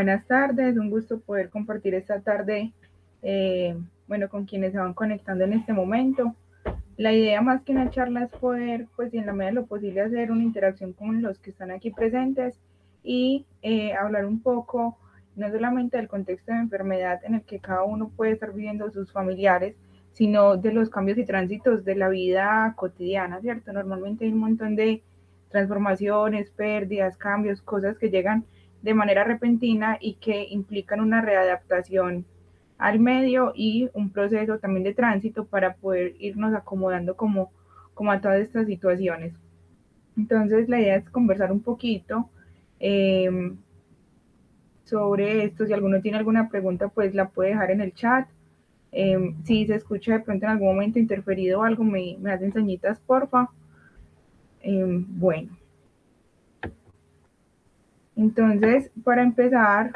buenas tardes. Un gusto poder compartir esta tarde, con quienes se van conectando en este momento. La idea más que una charla es poder, pues, y en la medida de lo posible, hacer una interacción con los que están aquí presentes y hablar un poco, no solamente del contexto de enfermedad en el que cada uno puede estar viviendo sus familiares, sino de los cambios y tránsitos de la vida cotidiana, ¿cierto? Normalmente hay un montón de transformaciones, pérdidas, cambios, cosas que llegan de manera repentina y que implican una readaptación al medio y un proceso también de tránsito para poder irnos acomodando como a todas estas situaciones. Entonces la idea es conversar un poquito eh, sobre esto. Si alguno tiene alguna pregunta, pues la puede dejar en el chat. Si se escucha de pronto en algún momento interferido o algo, me hacen señitas, porfa. Bueno, entonces, para empezar,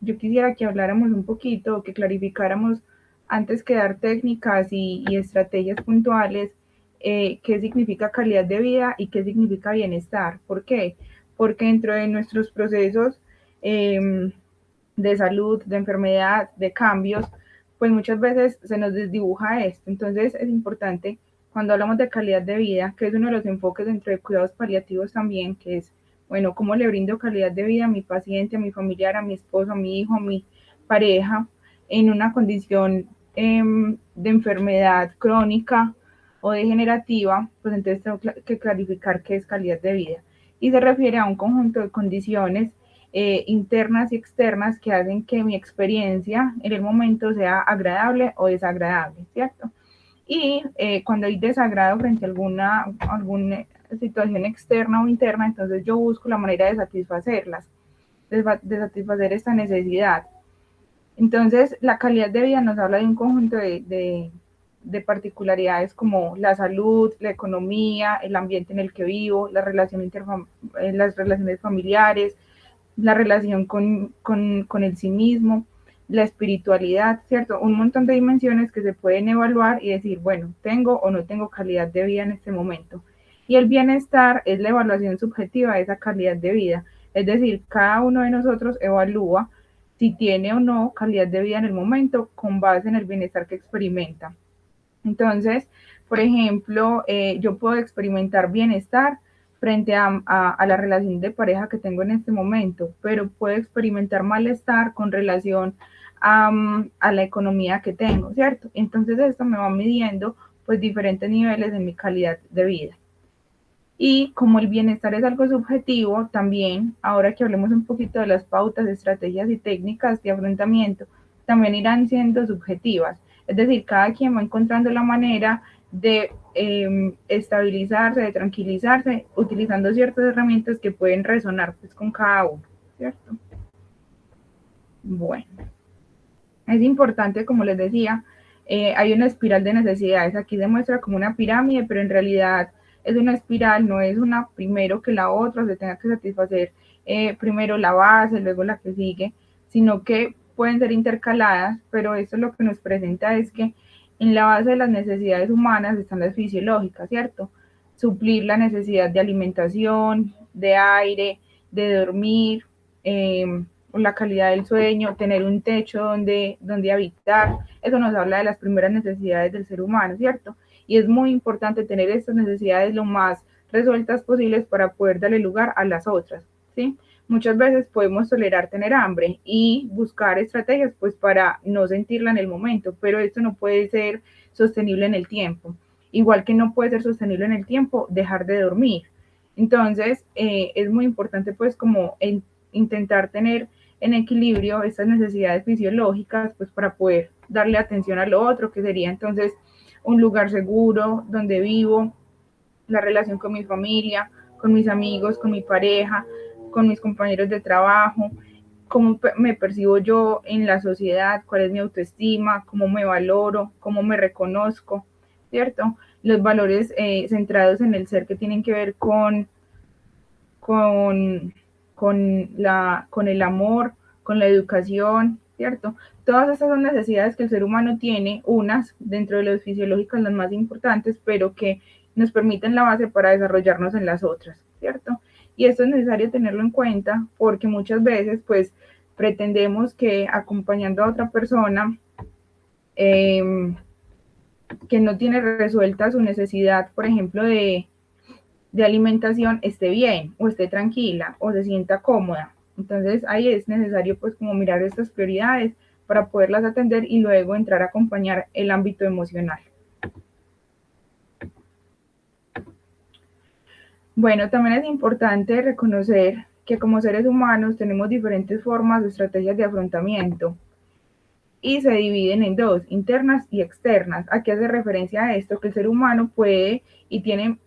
yo quisiera que habláramos un poquito, que clarificáramos antes que dar técnicas y estrategias puntuales, qué significa calidad de vida y qué significa bienestar. ¿Por qué? Porque dentro de nuestros procesos de salud, de enfermedad, de cambios, pues muchas veces se nos desdibuja esto. Entonces es importante cuando hablamos de calidad de vida, que es uno de los enfoques dentro de cuidados paliativos también, que es, bueno, cómo le brindo calidad de vida a mi paciente, a mi familiar, a mi esposo, a mi hijo, a mi pareja, en una condición de enfermedad crónica o degenerativa, pues entonces tengo que clarificar qué es calidad de vida. Y se refiere a un conjunto de condiciones internas y externas que hacen que mi experiencia en el momento sea agradable o desagradable, ¿cierto? Y cuando hay desagrado frente a alguna situación externa o interna, entonces yo busco la manera de satisfacerlas, de satisfacer esta necesidad. Entonces, la calidad de vida nos habla de un conjunto de particularidades como la salud, la economía, el ambiente en el que vivo, las relaciones familiares, la relación con el sí mismo, la espiritualidad, ¿cierto? Un montón de dimensiones que se pueden evaluar y decir, bueno, tengo o no tengo calidad de vida en este momento. Y el bienestar es la evaluación subjetiva de esa calidad de vida. Es decir, cada uno de nosotros evalúa si tiene o no calidad de vida en el momento con base en el bienestar que experimenta. Entonces, por ejemplo, yo puedo experimentar bienestar frente a la relación de pareja que tengo en este momento, pero puedo experimentar malestar con relación a la economía que tengo, ¿cierto? Entonces esto me va midiendo pues diferentes niveles de mi calidad de vida. Y como el bienestar es algo subjetivo, también, ahora que hablemos un poquito de las pautas, estrategias y técnicas de afrontamiento, también irán siendo subjetivas. Es decir, cada quien va encontrando la manera de estabilizarse, de tranquilizarse, utilizando ciertas herramientas que pueden resonar pues, con cada uno, ¿cierto? Bueno, es importante, como les decía, hay una espiral de necesidades. Aquí se muestra como una pirámide, pero en realidad es una espiral, no es una primero que la otra, se tenga que satisfacer primero la base, luego la que sigue, sino que pueden ser intercaladas, pero esto lo que nos presenta es que en la base de las necesidades humanas están las fisiológicas, ¿cierto? Suplir la necesidad de alimentación, de aire, de dormir, la calidad del sueño, tener un techo donde habitar, eso nos habla de las primeras necesidades del ser humano, ¿cierto? Y es muy importante tener estas necesidades lo más resueltas posibles para poder darle lugar a las otras, ¿sí? Muchas veces podemos tolerar tener hambre y buscar estrategias pues para no sentirla en el momento, pero esto no puede ser sostenible en el tiempo. Igual que no puede ser sostenible en el tiempo dejar de dormir. Entonces, es muy importante pues como intentar tener en equilibrio estas necesidades fisiológicas pues para poder darle atención a lo otro, que sería entonces un lugar seguro donde vivo, la relación con mi familia, con mis amigos, con mi pareja, con mis compañeros de trabajo, cómo me percibo yo en la sociedad, cuál es mi autoestima, cómo me valoro, cómo me reconozco, ¿cierto? Los valores centrados en el ser que tienen que ver con, con el amor, con la educación, ¿cierto? Todas estas son necesidades que el ser humano tiene, unas dentro de las fisiológicas las más importantes, pero que nos permiten la base para desarrollarnos en las otras, ¿cierto? Y esto es necesario tenerlo en cuenta porque muchas veces, pues, pretendemos que acompañando a otra persona que no tiene resuelta su necesidad, por ejemplo, de alimentación, esté bien o esté tranquila o se sienta cómoda. Entonces ahí es necesario pues como mirar estas prioridades para poderlas atender y luego entrar a acompañar el ámbito emocional. Bueno, también es importante reconocer que como seres humanos tenemos diferentes formas o estrategias de afrontamiento y se dividen en dos, internas y externas. Aquí hace referencia a esto, que el ser humano puede y tiene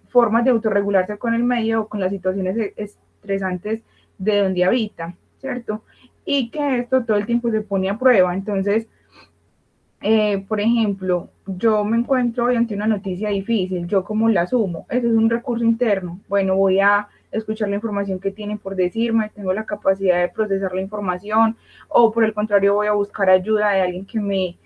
formas de autorregularse con el medio o con las situaciones estresantes de donde habita, ¿cierto? Y que esto todo el tiempo se pone a prueba. Entonces, por ejemplo, yo me encuentro hoy ante una noticia difícil, ¿yo cómo la asumo? Eso es un recurso interno. Bueno, voy a escuchar la información que tienen por decirme, tengo la capacidad de procesar la información, o por el contrario voy a buscar ayuda de alguien que me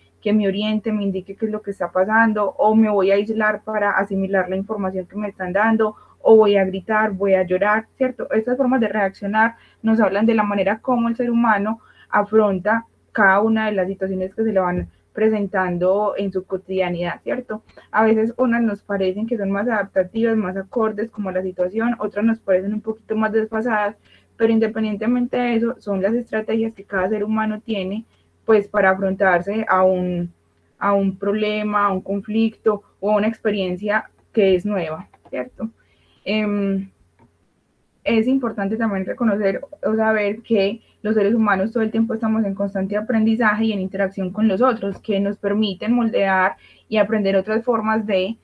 oriente, me indique qué es lo que está pasando, o me voy a aislar para asimilar la información que me están dando, o voy a gritar, voy a llorar, ¿cierto? Estas formas de reaccionar nos hablan de la manera como el ser humano afronta cada una de las situaciones que se le van presentando en su cotidianidad, ¿cierto? A veces unas nos parecen que son más adaptativas, más acordes como a la situación, otras nos parecen un poquito más desfasadas, pero independientemente de eso, son las estrategias que cada ser humano tiene, pues para afrontarse a un problema, a un conflicto o a una experiencia que es nueva, ¿cierto? Es importante también reconocer o saber que los seres humanos todo el tiempo estamos en constante aprendizaje y en interacción con los otros, que nos permiten moldear y aprender otras formas de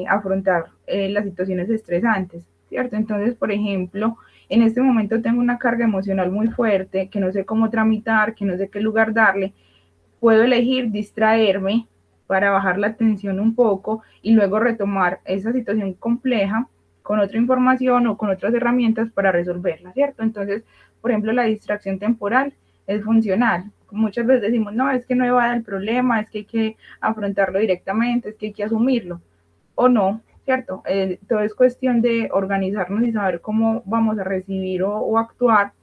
afrontar las situaciones estresantes, ¿cierto? Entonces, por ejemplo, en este momento tengo una carga emocional muy fuerte, que no sé cómo tramitar, que no sé qué lugar darle, puedo elegir distraerme para bajar la tensión un poco y luego retomar esa situación compleja con otra información o con otras herramientas para resolverla, ¿cierto? Entonces, por ejemplo, la distracción temporal es funcional. Muchas veces decimos, no, es que no evada el problema, es que hay que afrontarlo directamente, es que hay que asumirlo, o no, ¿cierto? Todo es cuestión de organizarnos y saber cómo vamos a recibir o actuar,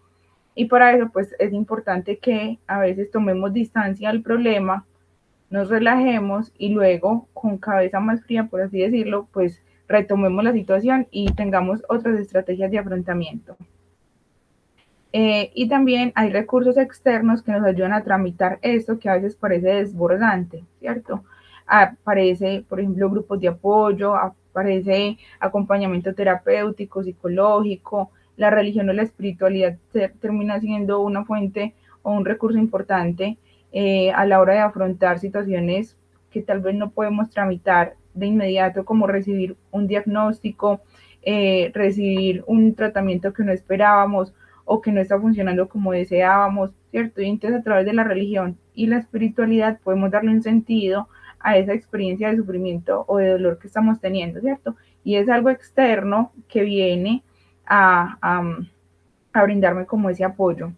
y para eso, pues es importante que a veces tomemos distancia al problema, nos relajemos y luego, con cabeza más fría, por así decirlo, pues retomemos la situación y tengamos otras estrategias de afrontamiento. Y también hay recursos externos que nos ayudan a tramitar esto que a veces parece desbordante, ¿cierto? Aparece, por ejemplo, grupos de apoyo, aparece acompañamiento terapéutico, psicológico, la religión o la espiritualidad termina siendo una fuente o un recurso importante a la hora de afrontar situaciones que tal vez no podemos tramitar de inmediato, como recibir un diagnóstico, recibir un tratamiento que no esperábamos o que no está funcionando como deseábamos, ¿cierto? Y entonces a través de la religión y la espiritualidad podemos darle un sentido a esa experiencia de sufrimiento o de dolor que estamos teniendo, ¿cierto? Y es algo externo que viene a brindarme como ese apoyo.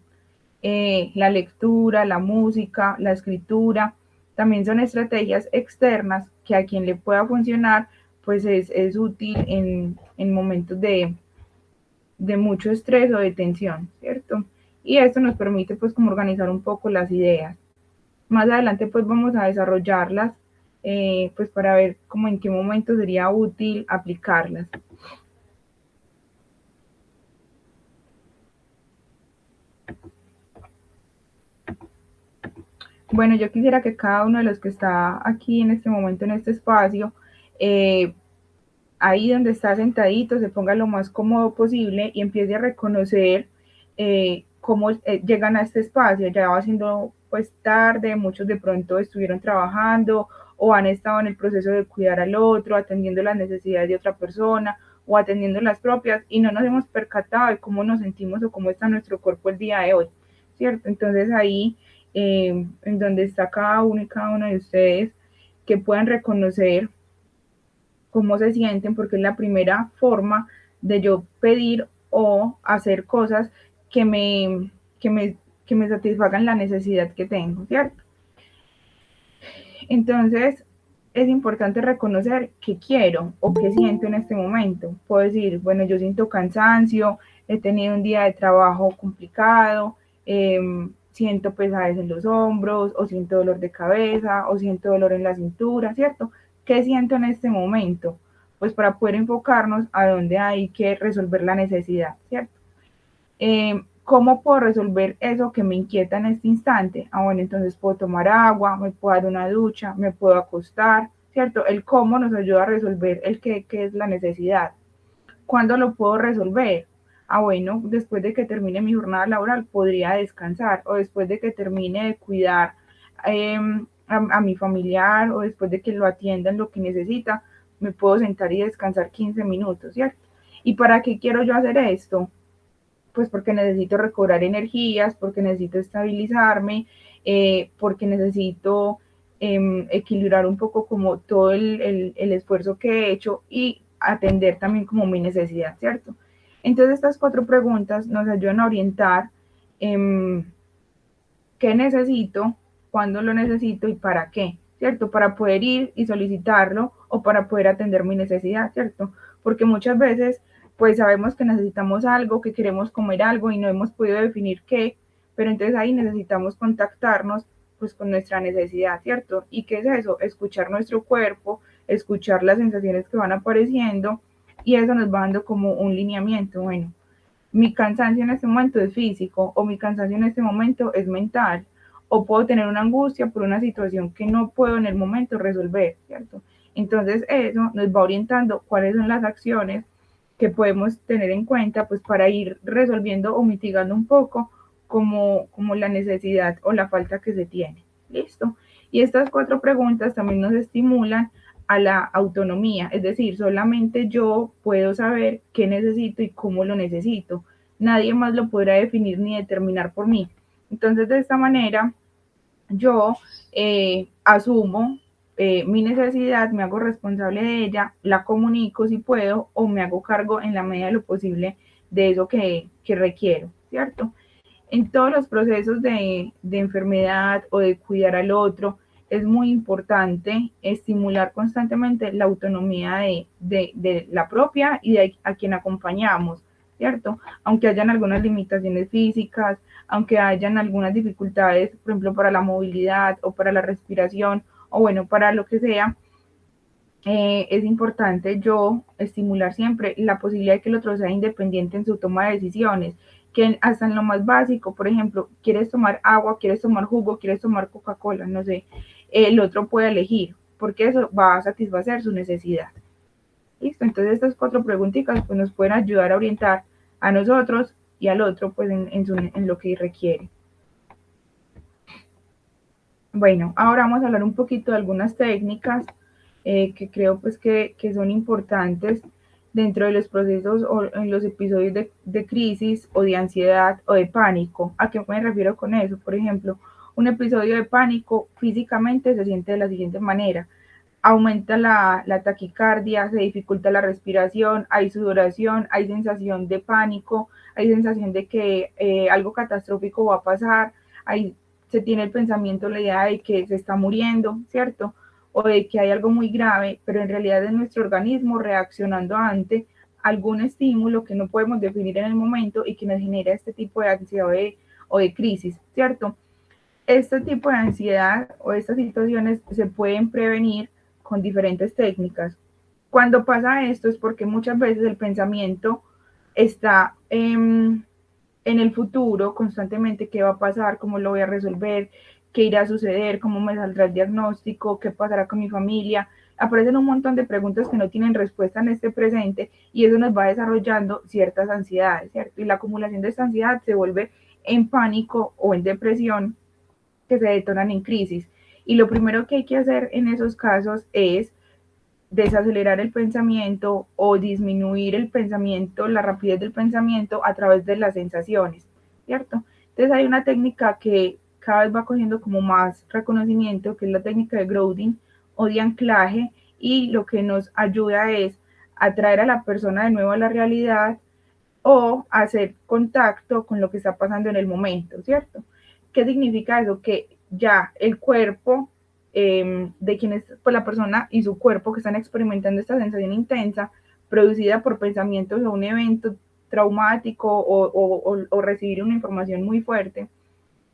La lectura, la música, la escritura, también son estrategias externas que a quien le pueda funcionar, pues es útil en momentos de mucho estrés o de tensión, ¿cierto? Y esto nos permite pues como organizar un poco las ideas. Más adelante pues vamos a desarrollarlas pues para ver como en qué momento sería útil aplicarlas. Bueno, yo quisiera que cada uno de los que está aquí en este momento, en este espacio, ahí donde está sentadito, se ponga lo más cómodo posible y empiece a reconocer cómo llegan a este espacio. Ya va siendo pues tarde, muchos de pronto estuvieron trabajando o han estado en el proceso de cuidar al otro, atendiendo las necesidades de otra persona o atendiendo las propias y no nos hemos percatado de cómo nos sentimos o cómo está nuestro cuerpo el día de hoy, ¿cierto? Entonces ahí, en donde está cada uno y cada uno de ustedes, que puedan reconocer cómo se sienten, porque es la primera forma de yo pedir o hacer cosas que me, que me, que me satisfagan la necesidad que tengo, ¿cierto? Entonces, es importante reconocer qué quiero o qué siento en este momento. Puedo decir, bueno, yo siento cansancio, he tenido un día de trabajo complicado, siento pesadez en los hombros, o siento dolor de cabeza, o siento dolor en la cintura, ¿cierto? ¿Qué siento en este momento? Pues para poder enfocarnos a dónde hay que resolver la necesidad, ¿cierto? ¿Cómo puedo resolver eso que me inquieta en este instante? Ah, bueno, entonces puedo tomar agua, me puedo dar una ducha, me puedo acostar, ¿cierto? El cómo nos ayuda a resolver el qué es la necesidad. ¿Cuándo lo puedo resolver? Ah, bueno, después de que termine mi jornada laboral podría descansar, o después de que termine de cuidar a mi familiar, o después de que lo atiendan lo que necesita, me puedo sentar y descansar 15 minutos, ¿cierto? ¿Y para qué quiero yo hacer esto? Pues porque necesito recobrar energías, porque necesito estabilizarme, porque necesito equilibrar un poco como todo el esfuerzo que he hecho y atender también como mi necesidad, ¿cierto? Entonces estas 4 preguntas nos ayudan a orientar eh, qué necesito, cuándo lo necesito y para qué, ¿cierto? Para poder ir y solicitarlo o para poder atender mi necesidad, ¿cierto? Porque muchas veces, pues sabemos que necesitamos algo, que queremos comer algo y no hemos podido definir qué, pero entonces ahí necesitamos contactarnos pues con nuestra necesidad, ¿cierto? ¿Y qué es eso? Escuchar nuestro cuerpo, escuchar las sensaciones que van apareciendo y eso nos va dando como un lineamiento, bueno, mi cansancio en este momento es físico o mi cansancio en este momento es mental o puedo tener una angustia por una situación que no puedo en el momento resolver, ¿cierto? Entonces eso nos va orientando cuáles son las acciones que podemos tener en cuenta pues para ir resolviendo o mitigando un poco como la necesidad o la falta que se tiene. ¿Listo? Y estas 4 preguntas también nos estimulan a la autonomía, es decir, solamente yo puedo saber qué necesito y cómo lo necesito. Nadie más lo podrá definir ni determinar por mí. Entonces, de esta manera, yo asumo mi necesidad, me hago responsable de ella, la comunico si puedo o me hago cargo en la medida de lo posible de eso que requiero, ¿cierto? En todos los procesos de enfermedad o de cuidar al otro, es muy importante estimular constantemente la autonomía de la propia y de a quien acompañamos, ¿cierto? Aunque hayan algunas limitaciones físicas, aunque hayan algunas dificultades, por ejemplo, para la movilidad o para la respiración, o bueno, para lo que sea, es importante yo estimular siempre la posibilidad de que el otro sea independiente en su toma de decisiones, que hasta en lo más básico, por ejemplo, quieres tomar agua, quieres tomar jugo, quieres tomar Coca-Cola, no sé, el otro puede elegir, porque eso va a satisfacer su necesidad. ¿Listo? Entonces estas 4 preguntitas pues, nos pueden ayudar a orientar a nosotros y al otro pues en lo que requiere. Bueno, ahora vamos a hablar un poquito de algunas técnicas que creo pues que son importantes dentro de los procesos o en los episodios de crisis o de ansiedad o de pánico. ¿A qué me refiero con eso? Por ejemplo, un episodio de pánico físicamente se siente de la siguiente manera. Aumenta la taquicardia, se dificulta la respiración, hay sudoración, hay sensación de pánico, hay sensación de que algo catastrófico va a pasar, hay, se tiene el pensamiento, la idea de que se está muriendo, ¿cierto? O de que hay algo muy grave, pero en realidad es nuestro organismo reaccionando ante algún estímulo que no podemos definir en el momento y que nos genera este tipo de ansiedad o de crisis, ¿cierto? Este tipo de ansiedad o estas situaciones se pueden prevenir con diferentes técnicas. Cuando pasa esto es porque muchas veces el pensamiento está en el futuro constantemente, qué va a pasar, cómo lo voy a resolver, qué irá a suceder, cómo me saldrá el diagnóstico, qué pasará con mi familia. Aparecen un montón de preguntas que no tienen respuesta en este presente y eso nos va desarrollando ciertas ansiedades, ¿cierto? Y la acumulación de esta ansiedad se vuelve en pánico o en depresión que se detonan en crisis. Y lo primero que hay que hacer en esos casos es desacelerar el pensamiento o disminuir el pensamiento, la rapidez del pensamiento a través de las sensaciones, ¿cierto? Entonces hay una técnica que cada vez va cogiendo como más reconocimiento, que es la técnica de grounding o de anclaje, y lo que nos ayuda es atraer a la persona de nuevo a la realidad o hacer contacto con lo que está pasando en el momento, ¿cierto? ¿Qué significa eso? Que ya el cuerpo de quien es pues, la persona y su cuerpo que están experimentando esta sensación intensa producida por pensamientos o un evento traumático o recibir una información muy fuerte,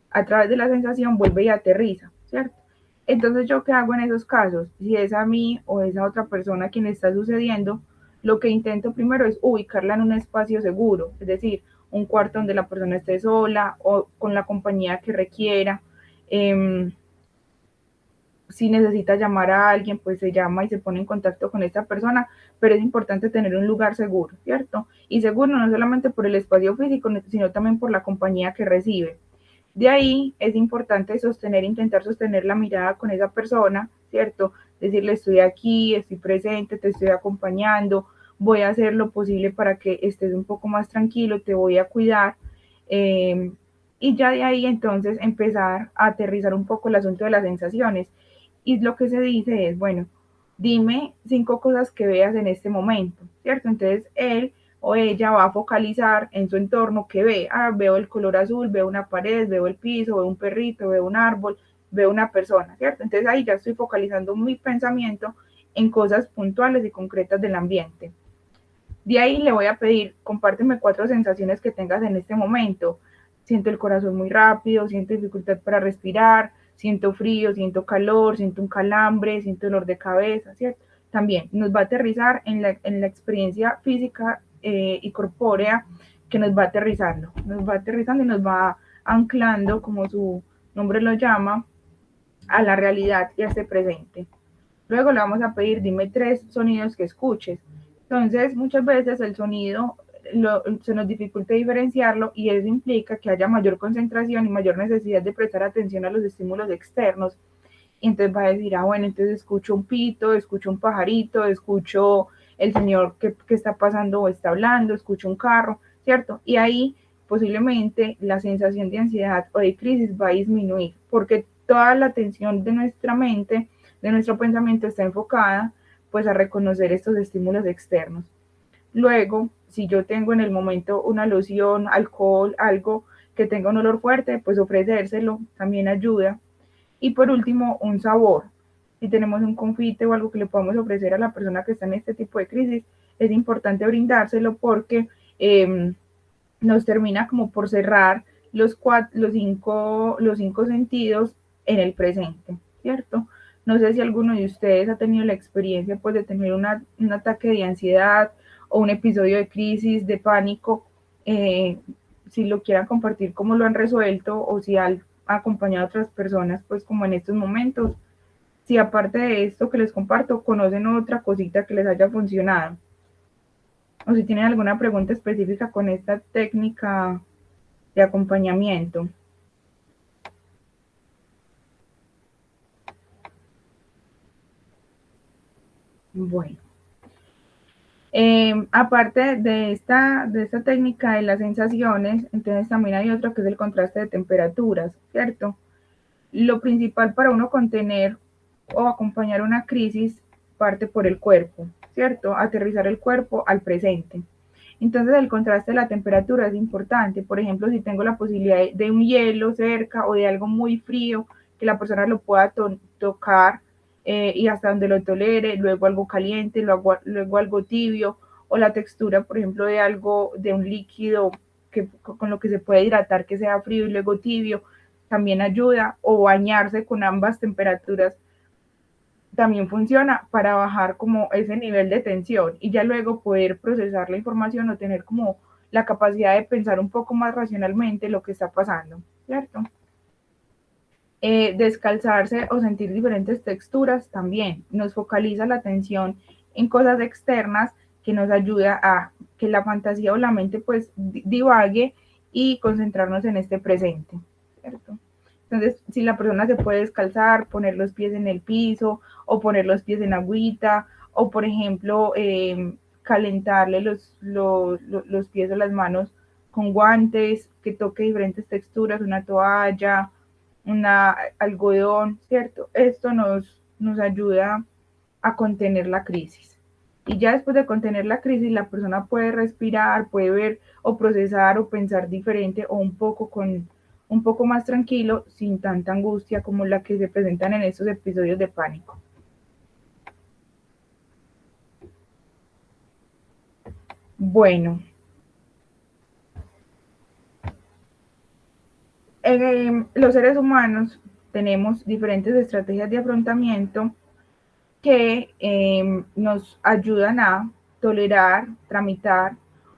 a través de la sensación vuelve y aterriza, ¿cierto? Entonces, ¿yo qué hago en esos casos? Si es a mí o es a otra persona quien está sucediendo, lo que intento primero es ubicarla en un espacio seguro, es decir, un cuarto donde la persona esté sola o con la compañía que requiera. Eh, si necesita llamar a alguien, pues se llama y se pone en contacto con esta persona, pero es importante tener un lugar seguro, ¿cierto? Y seguro no solamente por el espacio físico, sino también por la compañía que recibe. De ahí es importante intentar sostener la mirada con esa persona, ¿cierto? Decirle, estoy aquí, estoy presente, te estoy acompañando, voy a hacer lo posible para que estés un poco más tranquilo, te voy a cuidar. Eh, y ya de ahí entonces empezar a aterrizar un poco el asunto de las sensaciones. Y lo que se dice es, bueno, dime 5 cosas que veas en este momento, ¿cierto? Entonces él o ella va a focalizar en su entorno que ve, veo el color azul, veo una pared, veo el piso, veo un perrito, veo un árbol, veo una persona, ¿cierto? Entonces ahí ya estoy focalizando mi pensamiento en cosas puntuales y concretas del ambiente. De ahí le voy a pedir, compárteme 4 sensaciones que tengas en este momento. Siento el corazón muy rápido, siento dificultad para respirar, siento frío, siento calor, siento un calambre, siento dolor de cabeza, ¿cierto? También nos va a aterrizar en la experiencia física y corpórea que nos va aterrizando y nos va anclando, como su nombre lo llama, a la realidad y a este presente. Luego le vamos a pedir, dime 3 sonidos que escuches. Entonces, muchas veces el sonido se nos dificulta diferenciarlo y eso implica que haya mayor concentración y mayor necesidad de prestar atención a los estímulos externos. Y entonces va a decir, bueno, entonces escucho un pito, escucho un pajarito, escucho el señor que está pasando o está hablando, escucho un carro, ¿cierto? Y ahí posiblemente la sensación de ansiedad o de crisis va a disminuir porque toda la atención de nuestra mente, de nuestro pensamiento está enfocada pues a reconocer estos estímulos externos. Luego, si yo tengo en el momento una loción, alcohol, algo que tenga un olor fuerte, pues ofrecérselo también ayuda. Y por último, un sabor. Si tenemos un confite o algo que le podamos ofrecer a la persona que está en este tipo de crisis, es importante brindárselo porque nos termina como por cerrar los cinco sentidos en el presente, ¿cierto? No sé si alguno de ustedes ha tenido la experiencia pues, de tener un ataque de ansiedad o un episodio de crisis, de pánico, si lo quieran compartir, cómo lo han resuelto o si han acompañado a otras personas, pues como en estos momentos. Si aparte de esto que les comparto, conocen otra cosita que les haya funcionado o si tienen alguna pregunta específica con esta técnica de acompañamiento. Bueno, aparte de esta técnica de las sensaciones, entonces también hay otra que es el contraste de temperaturas, ¿cierto? Lo principal para uno contener o acompañar una crisis parte por el cuerpo, ¿cierto? Aterrizar el cuerpo al presente. Entonces el contraste de la temperatura es importante. Por ejemplo, si tengo la posibilidad de un hielo cerca o de algo muy frío, que la persona lo pueda tocar y hasta donde lo tolere, luego algo caliente, luego algo tibio, o la textura, por ejemplo, de algo, de un líquido con lo que se puede hidratar, que sea frío y luego tibio, también ayuda, o bañarse con ambas temperaturas también funciona para bajar como ese nivel de tensión y ya luego poder procesar la información o tener como la capacidad de pensar un poco más racionalmente lo que está pasando, ¿cierto? Descalzarse o sentir diferentes texturas también nos focaliza la atención en cosas externas que nos ayuda a que la fantasía o la mente pues divague y concentrarnos en este presente, ¿cierto? Entonces, si la persona se puede descalzar, poner los pies en el piso o poner los pies en agüita o, por ejemplo, calentarle los pies o las manos con guantes, que toque diferentes texturas, una toalla, una algodón, ¿cierto? Esto nos ayuda a contener la crisis. Y ya después de contener la crisis, la persona puede respirar, puede ver o procesar o pensar diferente o un poco más tranquilo, sin tanta angustia como la que se presentan en estos episodios de pánico. Bueno, Los seres humanos tenemos diferentes estrategias de afrontamiento que nos ayudan a tolerar, tramitar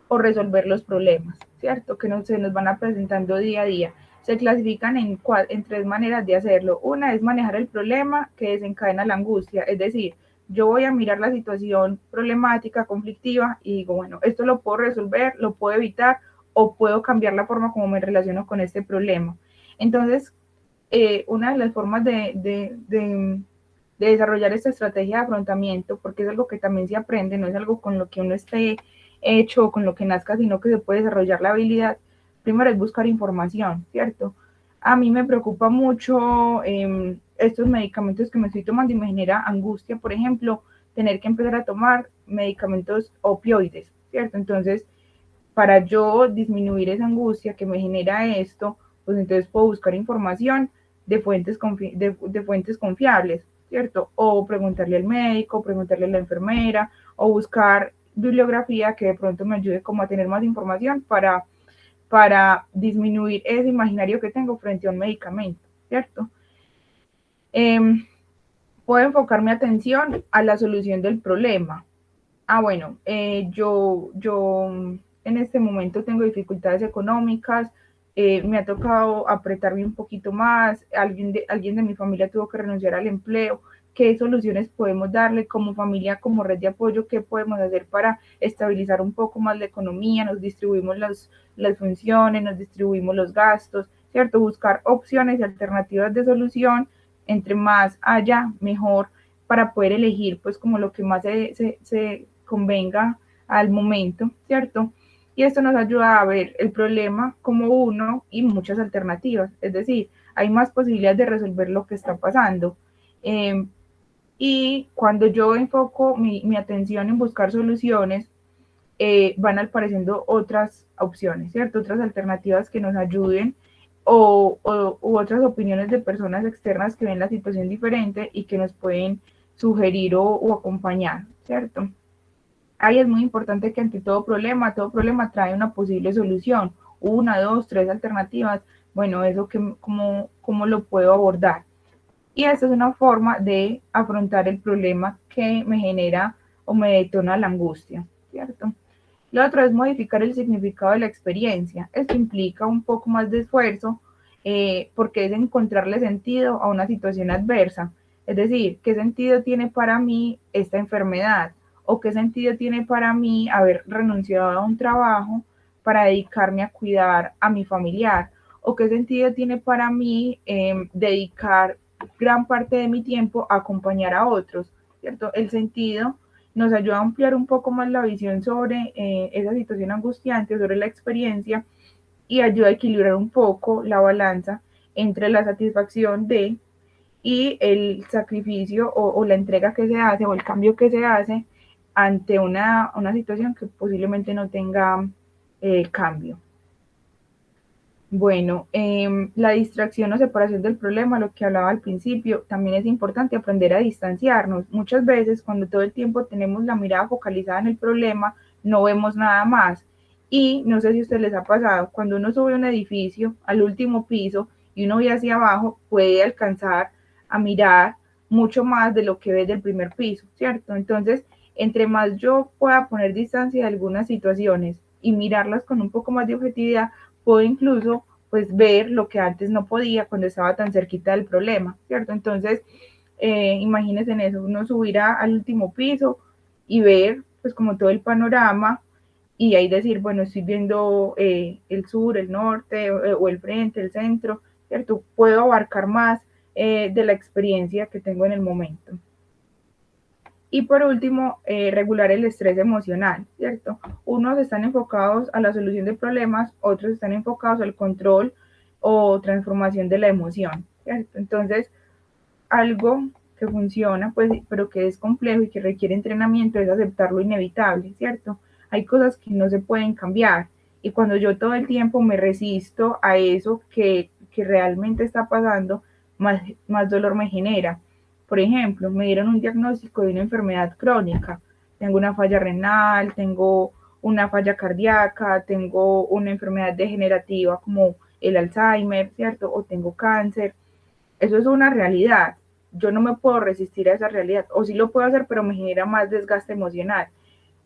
o resolver los problemas, ¿cierto? Que se nos van a presentando día a día. Se clasifican en tres maneras de hacerlo. Una es manejar el problema que desencadena la angustia, es decir, yo voy a mirar la situación problemática, conflictiva y digo, bueno, esto lo puedo resolver, lo puedo evitar o puedo cambiar la forma como me relaciono con este problema. Entonces, una de las formas de desarrollar esta estrategia de afrontamiento, porque es algo que también se aprende, no es algo con lo que uno esté hecho o con lo que nazca, sino que se puede desarrollar la habilidad. Primero es buscar información, ¿cierto? A mí me preocupa mucho estos medicamentos que me estoy tomando y me genera angustia, por ejemplo, tener que empezar a tomar medicamentos opioides, ¿cierto? Entonces, para yo disminuir esa angustia que me genera esto, pues entonces puedo buscar información de fuentes confiables, ¿cierto? O preguntarle al médico, preguntarle a la enfermera, o buscar bibliografía que de pronto me ayude como a tener más información para disminuir ese imaginario que tengo frente a un medicamento, ¿cierto? Eh, Puedo enfocar mi atención a la solución del problema. Bueno, yo en este momento tengo dificultades económicas, me ha tocado apretarme un poquito más, alguien de mi familia tuvo que renunciar al empleo, qué soluciones podemos darle como familia, como red de apoyo, qué podemos hacer para estabilizar un poco más la economía, nos distribuimos las funciones, nos distribuimos los gastos, ¿cierto? Buscar opciones y alternativas de solución, entre más haya, mejor para poder elegir pues como lo que más se convenga al momento, ¿cierto? Y esto nos ayuda a ver el problema como uno y muchas alternativas, es decir, hay más posibilidades de resolver lo que está pasando. Eh, y cuando yo enfoco mi atención en buscar soluciones, van apareciendo otras opciones, ¿cierto? Otras alternativas que nos ayuden u otras opiniones de personas externas que ven la situación diferente y que nos pueden sugerir o acompañar, ¿cierto? Ahí es muy importante que ante todo problema trae una posible solución, una, dos, tres alternativas. Bueno, eso que, cómo lo puedo abordar. Y esa es una forma de afrontar el problema que me genera o me detona la angustia, ¿cierto? Lo otro es modificar el significado de la experiencia. Esto implica un poco más de esfuerzo porque es encontrarle sentido a una situación adversa. Es decir, ¿qué sentido tiene para mí esta enfermedad? ¿O qué sentido tiene para mí haber renunciado a un trabajo para dedicarme a cuidar a mi familiar? ¿O qué sentido tiene para mí dedicar gran parte de mi tiempo a acompañar a otros? ¿Cierto? El sentido nos ayuda a ampliar un poco más la visión sobre esa situación angustiante, sobre la experiencia y ayuda a equilibrar un poco la balanza entre la satisfacción de y el sacrificio o la entrega que se hace o el cambio que se hace ante una situación que posiblemente no tenga cambio. Bueno, la distracción o separación del problema, lo que hablaba al principio, también es importante aprender a distanciarnos. Muchas veces cuando todo el tiempo tenemos la mirada focalizada en el problema, no vemos nada más. Y no sé si a ustedes les ha pasado, cuando uno sube a un edificio al último piso y uno ve hacia abajo, puede alcanzar a mirar mucho más de lo que ve del primer piso, ¿cierto? Entonces, entre más yo pueda poner distancia de algunas situaciones y mirarlas con un poco más de objetividad, puedo incluso pues ver lo que antes no podía cuando estaba tan cerquita del problema, ¿cierto? Entonces, imagínense en eso, uno subirá al último piso y ver pues como todo el panorama y ahí decir, bueno, estoy viendo el sur, el norte o el frente, el centro, ¿cierto? Puedo abarcar más de la experiencia que tengo en el momento. Y por último, regular el estrés emocional, ¿cierto? Unos están enfocados a la solución de problemas, otros están enfocados al control o transformación de la emoción, ¿cierto? Entonces, algo que funciona, pues, pero que es complejo y que requiere entrenamiento es aceptar lo inevitable, ¿cierto? Hay cosas que no se pueden cambiar y cuando yo todo el tiempo me resisto a eso que realmente está pasando, más dolor me genera. Por ejemplo, me dieron un diagnóstico de una enfermedad crónica. Tengo una falla renal, tengo una falla cardíaca, tengo una enfermedad degenerativa como el Alzheimer, ¿cierto? O tengo cáncer. Eso es una realidad. Yo no me puedo resistir a esa realidad. O sí lo puedo hacer, pero me genera más desgaste emocional.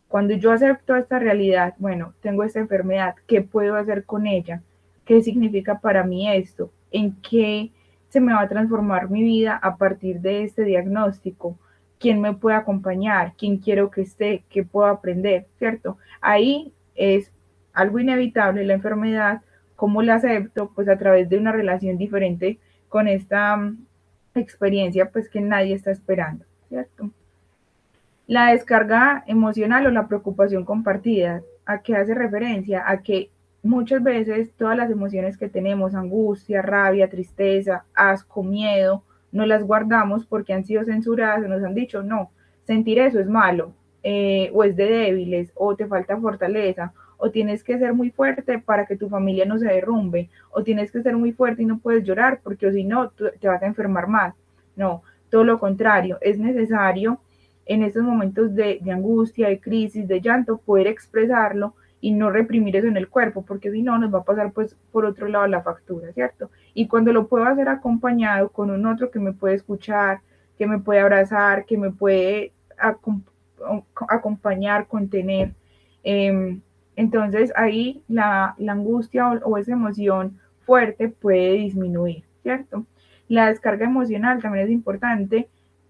Cuando yo acepto esta realidad, bueno, tengo esta enfermedad, ¿qué puedo hacer con ella? ¿Qué significa para mí esto? ¿En qué se me va a transformar mi vida a partir de este diagnóstico? ¿Quién me puede acompañar? ¿Quién quiero que esté? ¿Qué puedo aprender? ¿Cierto? Ahí es algo inevitable la enfermedad. ¿Cómo la acepto? Pues a través de una relación diferente con esta experiencia, pues que nadie está esperando, ¿cierto? La descarga emocional o la preocupación compartida, ¿a qué hace referencia? A que muchas veces todas las emociones que tenemos, angustia, rabia, tristeza, asco, miedo, no las guardamos porque han sido censuradas o nos han dicho, no, sentir eso es malo, o es de débiles, o te falta fortaleza, o tienes que ser muy fuerte para que tu familia no se derrumbe, o tienes que ser muy fuerte y no puedes llorar porque o si no, te vas a enfermar más. No, todo lo contrario, es necesario en estos momentos de angustia, de crisis, de llanto, poder expresarlo y no reprimir eso en el cuerpo, porque si no nos va a pasar pues por otro lado la factura, ¿cierto? Y cuando lo puedo hacer acompañado con un otro que me puede escuchar, que me puede abrazar, que me puede acompañar, contener, eh, entonces ahí la angustia o esa emoción fuerte puede disminuir, ¿cierto? La descarga emocional también es importante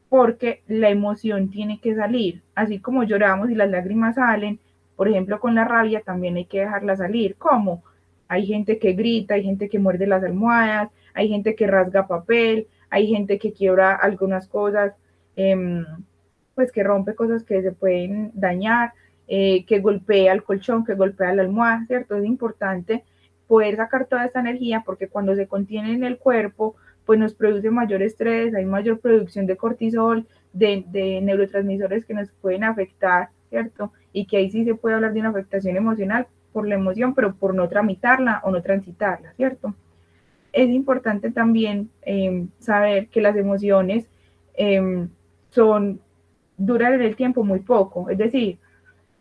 porque la emoción tiene que salir. Así como lloramos y las lágrimas salen, por ejemplo, con la rabia también hay que dejarla salir. ¿Cómo? Hay gente que grita, hay gente que muerde las almohadas, hay gente que rasga papel, hay gente que quiebra algunas cosas, eh, pues que rompe cosas que se pueden dañar, que golpea el colchón, que golpea la almohada, ¿cierto? Es importante poder sacar toda esta energía porque cuando se contiene en el cuerpo, pues nos produce mayor estrés, hay mayor producción de cortisol, de neurotransmisores que nos pueden afectar, ¿cierto? Y que ahí sí se puede hablar de una afectación emocional por la emoción, pero por no tramitarla o no transitarla, ¿cierto? Es importante también saber que las emociones eh, son, duran en el tiempo muy poco, es decir,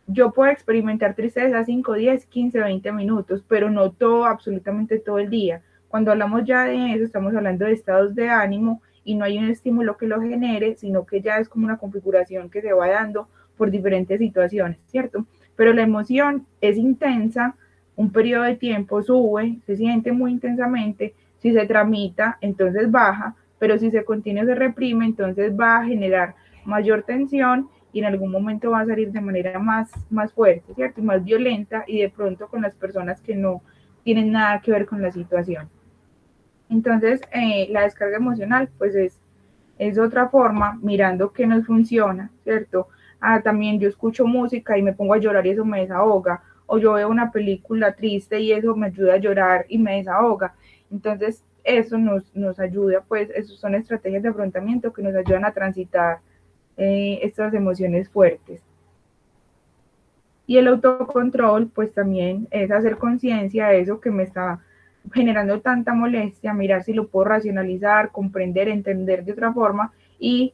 yo puedo experimentar tristeza 5, 10, 15, 20 minutos, pero no todo, absolutamente todo el día. Cuando hablamos ya de eso, estamos hablando de estados de ánimo y no hay un estímulo que lo genere, sino que ya es como una configuración que se va dando por diferentes situaciones, ¿cierto? Pero la emoción es intensa, un periodo de tiempo sube, se siente muy intensamente, si se tramita, entonces baja, pero si se contiene o se reprime, entonces va a generar mayor tensión y en algún momento va a salir de manera más fuerte, ¿cierto? Y más violenta y de pronto con las personas que no tienen nada que ver con la situación. Entonces, la descarga emocional, pues es otra forma, mirando qué nos funciona, ¿cierto? También yo escucho música y me pongo a llorar y eso me desahoga, o yo veo una película triste y eso me ayuda a llorar y me desahoga. Entonces, eso nos ayuda, pues, eso son estrategias de afrontamiento que nos ayudan a transitar estas emociones fuertes. Y el autocontrol, pues también es hacer conciencia de eso que me está generando tanta molestia, mirar si lo puedo racionalizar, comprender, entender de otra forma y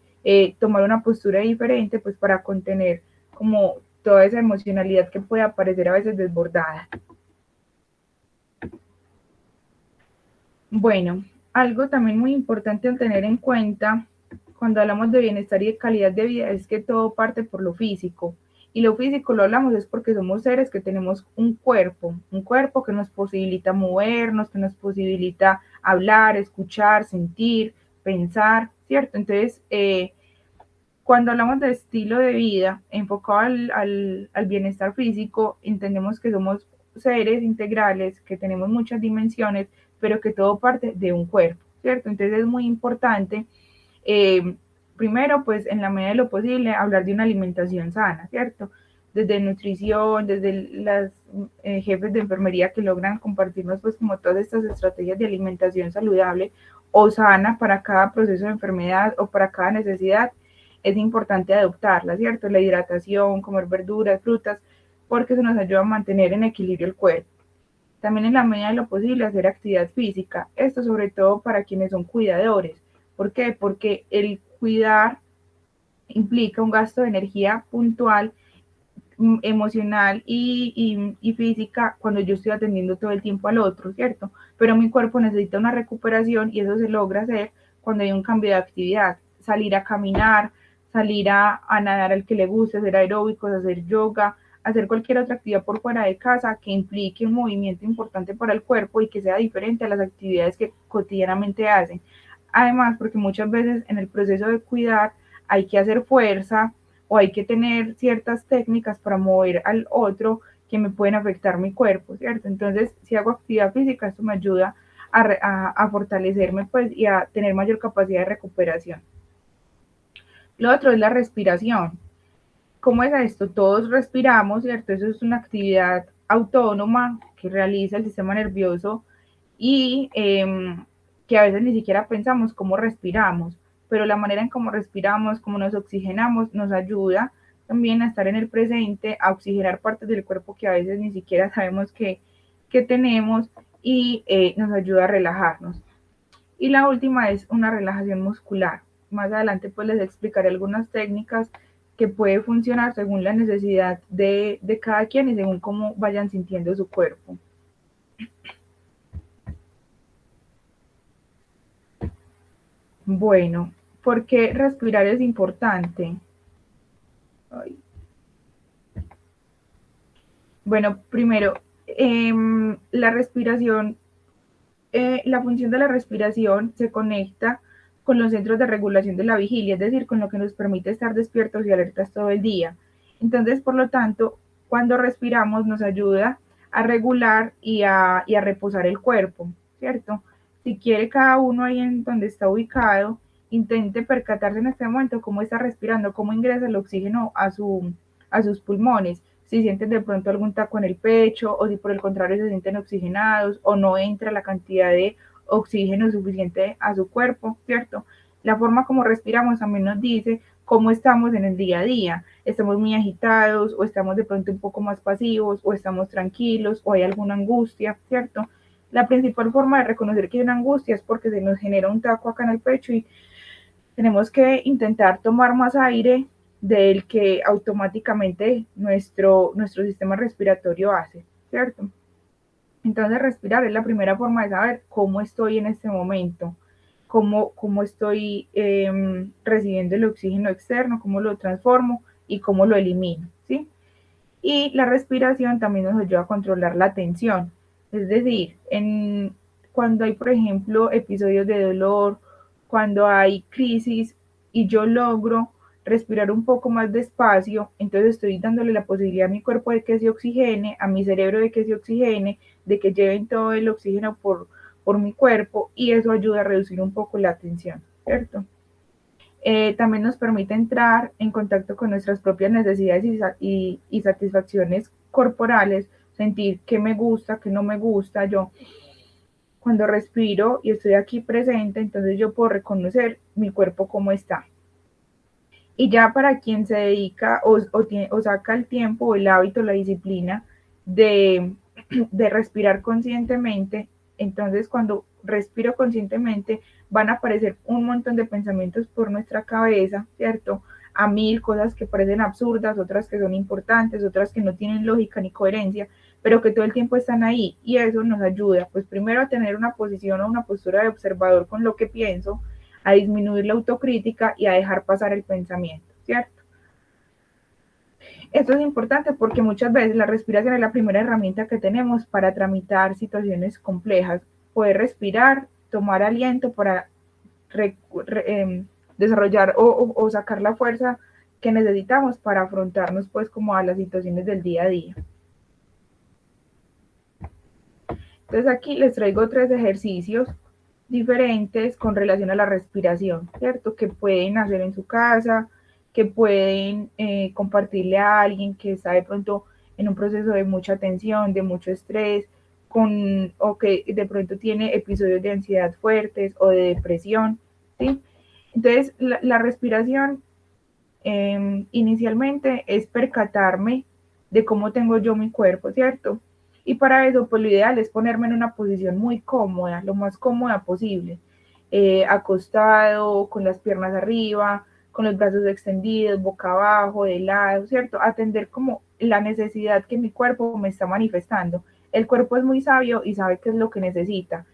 tomar una postura diferente, pues para contener como toda esa emocionalidad que puede aparecer a veces desbordada. Bueno, algo también muy importante a tener en cuenta cuando hablamos de bienestar y de calidad de vida es que todo parte por lo físico. Y lo físico lo hablamos es porque somos seres que tenemos un cuerpo que nos posibilita movernos, que nos posibilita hablar, escuchar, sentir, pensar, ¿cierto? Entonces, cuando hablamos de estilo de vida enfocado al bienestar físico, entendemos que somos seres integrales, que tenemos muchas dimensiones, pero que todo parte de un cuerpo, ¿cierto? Entonces es muy importante, eh, primero, pues en la medida de lo posible, hablar de una alimentación sana, ¿cierto? Desde nutrición, desde las jefes de enfermería que logran compartirnos pues como todas estas estrategias de alimentación saludable o sana para cada proceso de enfermedad o para cada necesidad, es importante adoptarla, ¿cierto? La hidratación, comer verduras, frutas, porque eso nos ayuda a mantener en equilibrio el cuerpo. También en la medida de lo posible hacer actividad física, esto sobre todo para quienes son cuidadores. ¿Por qué? Porque el cuidar implica un gasto de energía puntual emocional y física cuando yo estoy atendiendo todo el tiempo al otro, ¿cierto? Pero mi cuerpo necesita una recuperación y eso se logra hacer cuando hay un cambio de actividad, salir a caminar, salir a nadar al que le guste, hacer aeróbicos, hacer yoga, hacer cualquier otra actividad por fuera de casa que implique un movimiento importante para el cuerpo y que sea diferente a las actividades que cotidianamente hacen. Además, porque muchas veces en el proceso de cuidar hay que hacer fuerza o hay que tener ciertas técnicas para mover al otro que me pueden afectar mi cuerpo, ¿cierto? Entonces, si hago actividad física, esto me ayuda a fortalecerme pues y a tener mayor capacidad de recuperación. Lo otro es la respiración. ¿Cómo es esto? Todos respiramos, ¿cierto? Eso es una actividad autónoma que realiza el sistema nervioso y que a veces ni siquiera pensamos cómo respiramos, pero la manera en cómo respiramos, cómo nos oxigenamos, nos ayuda también a estar en el presente, a oxigenar partes del cuerpo que a veces ni siquiera sabemos que tenemos y nos ayuda a relajarnos. Y la última es una relajación muscular. Más adelante pues les explicaré algunas técnicas que puede funcionar según la necesidad de cada quien y según cómo vayan sintiendo su cuerpo. Bueno, ¿por qué respirar es importante? Ay. Bueno, primero, la respiración, la función de la respiración se conecta con los centros de regulación de la vigilia, es decir, con lo que nos permite estar despiertos y alertas todo el día. Entonces, por lo tanto, cuando respiramos nos ayuda a regular y a reposar el cuerpo, ¿cierto? Si quiere cada uno ahí en donde está ubicado, intente percatarse en este momento cómo está respirando, cómo ingresa el oxígeno a sus pulmones, si sienten de pronto algún taco en el pecho o si por el contrario se sienten oxigenados o no entra la cantidad de oxígeno suficiente a su cuerpo, ¿cierto? La forma como respiramos también nos dice cómo estamos en el día a día. Estamos muy agitados o estamos de pronto un poco más pasivos o estamos tranquilos o hay alguna angustia, ¿cierto? La principal forma de reconocer que hay una angustia es porque se nos genera un taco acá en el pecho y tenemos que intentar tomar más aire del que automáticamente nuestro sistema respiratorio hace, ¿cierto? Entonces respirar es la primera forma de saber cómo estoy en este momento, cómo estoy recibiendo el oxígeno externo, cómo lo transformo y cómo lo elimino, ¿sí? Y la respiración también nos ayuda a controlar la tensión, es decir, cuando hay, por ejemplo, episodios de dolor, cuando hay crisis y yo logro respirar un poco más despacio, entonces estoy dándole la posibilidad a mi cuerpo de que se oxigene, a mi cerebro de que se oxigene, de que lleven todo el oxígeno por mi cuerpo y eso ayuda a reducir un poco la tensión, ¿cierto? También nos permite entrar en contacto con nuestras propias necesidades y satisfacciones corporales, sentir qué me gusta, qué no me gusta. Yo cuando respiro y estoy aquí presente, entonces yo puedo reconocer mi cuerpo cómo está. Y ya para quien se dedica o saca el tiempo o el hábito, la disciplina de, de respirar conscientemente, entonces cuando respiro conscientemente van a aparecer un montón de pensamientos por nuestra cabeza, ¿cierto? A mil cosas que parecen absurdas, otras que son importantes, otras que no tienen lógica ni coherencia, pero que todo el tiempo están ahí y eso nos ayuda, pues primero a tener una posición o una postura de observador con lo que pienso, a disminuir la autocrítica y a dejar pasar el pensamiento, ¿cierto? Esto es importante porque muchas veces la respiración es la primera herramienta que tenemos para tramitar situaciones complejas. Poder respirar, tomar aliento para re, desarrollar o sacar la fuerza que necesitamos para afrontarnos pues como a las situaciones del día a día. Entonces aquí les traigo 3 ejercicios diferentes con relación a la respiración, ¿cierto? Que pueden hacer en su casa, que pueden compartirle a alguien que está de pronto en un proceso de mucha tensión, de mucho estrés, o que de pronto tiene episodios de ansiedad fuertes o de depresión, ¿sí? Entonces, la respiración inicialmente es percatarme de cómo tengo yo mi cuerpo, ¿cierto? Y para eso, pues lo ideal es ponerme en una posición muy cómoda, lo más cómoda posible, acostado, con las piernas arriba, con los brazos extendidos, boca abajo, de lado, ¿cierto? Atender como la necesidad que mi cuerpo me está manifestando. El cuerpo es muy sabio y sabe qué es lo que necesita,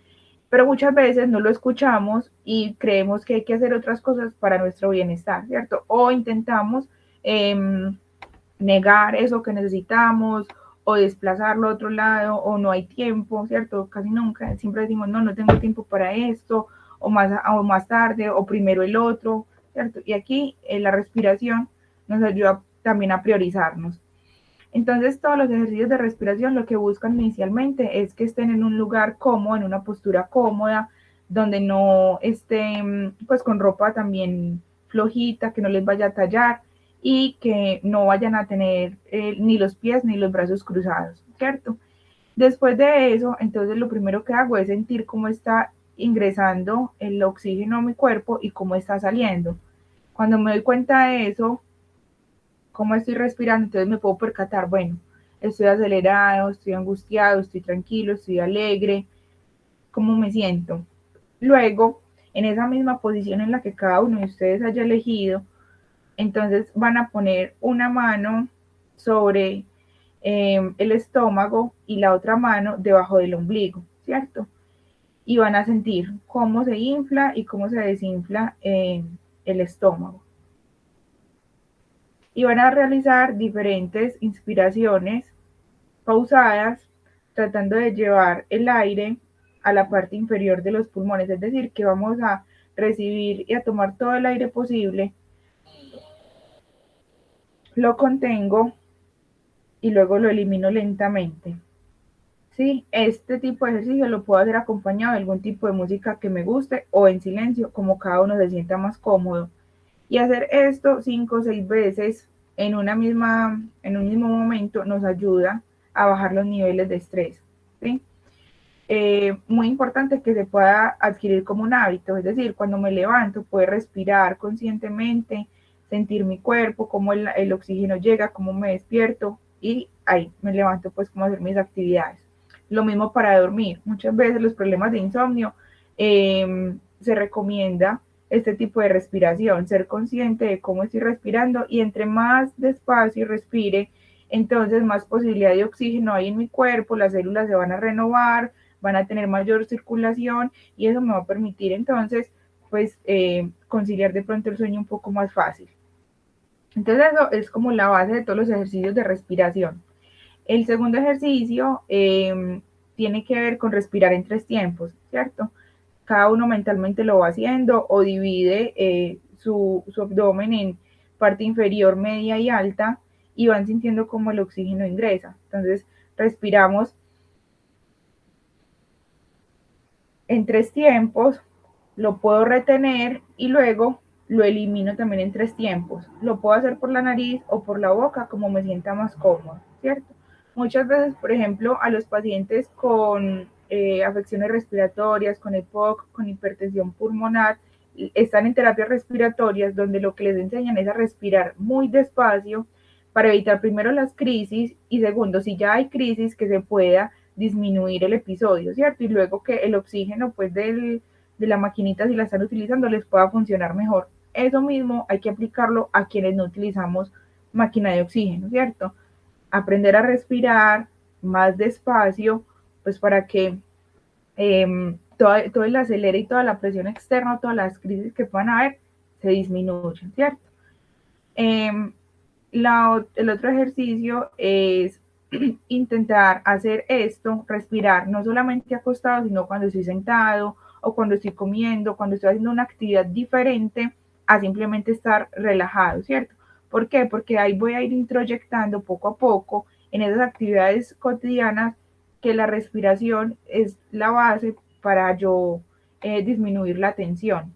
pero muchas veces no lo escuchamos y creemos que hay que hacer otras cosas para nuestro bienestar, ¿cierto? O intentamos negar eso que necesitamos o desplazarlo a otro lado o no hay tiempo, ¿cierto? Casi nunca, siempre decimos, no, no tengo tiempo para esto o más tarde o primero el otro, ¿cierto? Y aquí la respiración nos ayuda también a priorizarnos. Entonces, todos los ejercicios de respiración lo que buscan inicialmente es que estén en un lugar cómodo, en una postura cómoda, donde no estén pues con ropa también flojita, que no les vaya a tallar y que no vayan a tener ni los pies ni los brazos cruzados, ¿cierto? Después de eso, entonces lo primero que hago es sentir cómo está ingresando el oxígeno a mi cuerpo y cómo está saliendo. Cuando me doy cuenta de eso, cómo estoy respirando, entonces me puedo percatar, bueno, estoy acelerado, estoy angustiado, estoy tranquilo, estoy alegre, cómo me siento. Luego, en esa misma posición en la que cada uno de ustedes haya elegido, entonces van a poner una mano sobre el estómago y la otra mano debajo del ombligo, ¿cierto? Y van a sentir cómo se infla y cómo se desinfla el estómago. Y van a realizar diferentes inspiraciones pausadas, tratando de llevar el aire a la parte inferior de los pulmones, es decir, que vamos a recibir y a tomar todo el aire posible, lo contengo y luego lo elimino lentamente. Sí, este tipo de ejercicio lo puedo hacer acompañado de algún tipo de música que me guste o en silencio, como cada uno se sienta más cómodo. Y hacer esto 5 o 6 veces en un mismo momento nos ayuda a bajar los niveles de estrés. ¿Sí? Muy importante que se pueda adquirir como un hábito, es decir, cuando me levanto, puedo respirar conscientemente, sentir mi cuerpo, cómo el oxígeno llega, cómo me despierto y ahí me levanto pues como a hacer mis actividades. Lo mismo para dormir. Muchas veces los problemas de insomnio se recomienda este tipo de respiración, ser consciente de cómo estoy respirando y entre más despacio respire, entonces más posibilidad de oxígeno hay en mi cuerpo, las células se van a renovar, van a tener mayor circulación y eso me va a permitir entonces pues conciliar de pronto el sueño un poco más fácil. Entonces eso es como la base de todos los ejercicios de respiración. El segundo ejercicio tiene que ver con respirar en 3 tiempos, ¿cierto? Cada uno mentalmente lo va haciendo o divide su abdomen en parte inferior, media y alta y van sintiendo cómo el oxígeno ingresa. Entonces respiramos en 3 tiempos, lo puedo retener y luego lo elimino también en 3 tiempos. Lo puedo hacer por la nariz o por la boca como me sienta más cómodo, ¿cierto? Muchas veces, por ejemplo, a los pacientes con afecciones respiratorias, con EPOC, con hipertensión pulmonar, están en terapias respiratorias donde lo que les enseñan es a respirar muy despacio para evitar primero las crisis y segundo, si ya hay crisis, que se pueda disminuir el episodio, ¿cierto? Y luego que el oxígeno, pues, de la maquinita, si la están utilizando, les pueda funcionar mejor. Eso mismo hay que aplicarlo a quienes no utilizamos máquina de oxígeno, ¿cierto? Aprender a respirar más despacio, pues para que todo el acelere y toda la presión externa, todas las crisis que puedan haber, se disminuyan, ¿cierto? Eh, el otro ejercicio es intentar hacer esto, respirar, no solamente acostado, sino cuando estoy sentado o cuando estoy comiendo, cuando estoy haciendo una actividad diferente a simplemente estar relajado, ¿cierto? ¿Por qué? Porque ahí voy a ir introyectando poco a poco en esas actividades cotidianas que la respiración es la base para yo disminuir la tensión.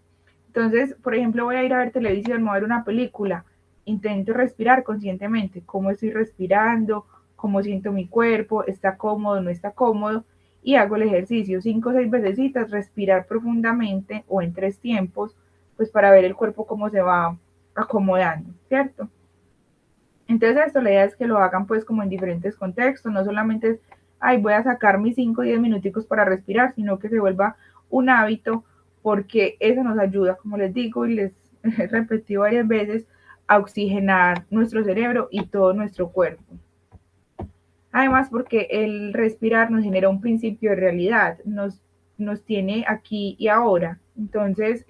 Entonces, por ejemplo, voy a ir a ver televisión, voy a ver una película, intento respirar conscientemente, cómo estoy respirando, cómo siento mi cuerpo, está cómodo, no está cómodo, y hago el ejercicio 5 o 6 veces, respirar profundamente o en 3 tiempos, pues para ver el cuerpo cómo se va acomodando, ¿cierto? Entonces esto, la idea es que lo hagan pues como en diferentes contextos, no solamente es, ay, voy a sacar mis 5 o 10 minuticos para respirar, sino que se vuelva un hábito, porque eso nos ayuda, como les digo y les repetí varias veces, a oxigenar nuestro cerebro y todo nuestro cuerpo. Además, porque el respirar nos genera un principio de realidad, nos tiene aquí y ahora. Entonces,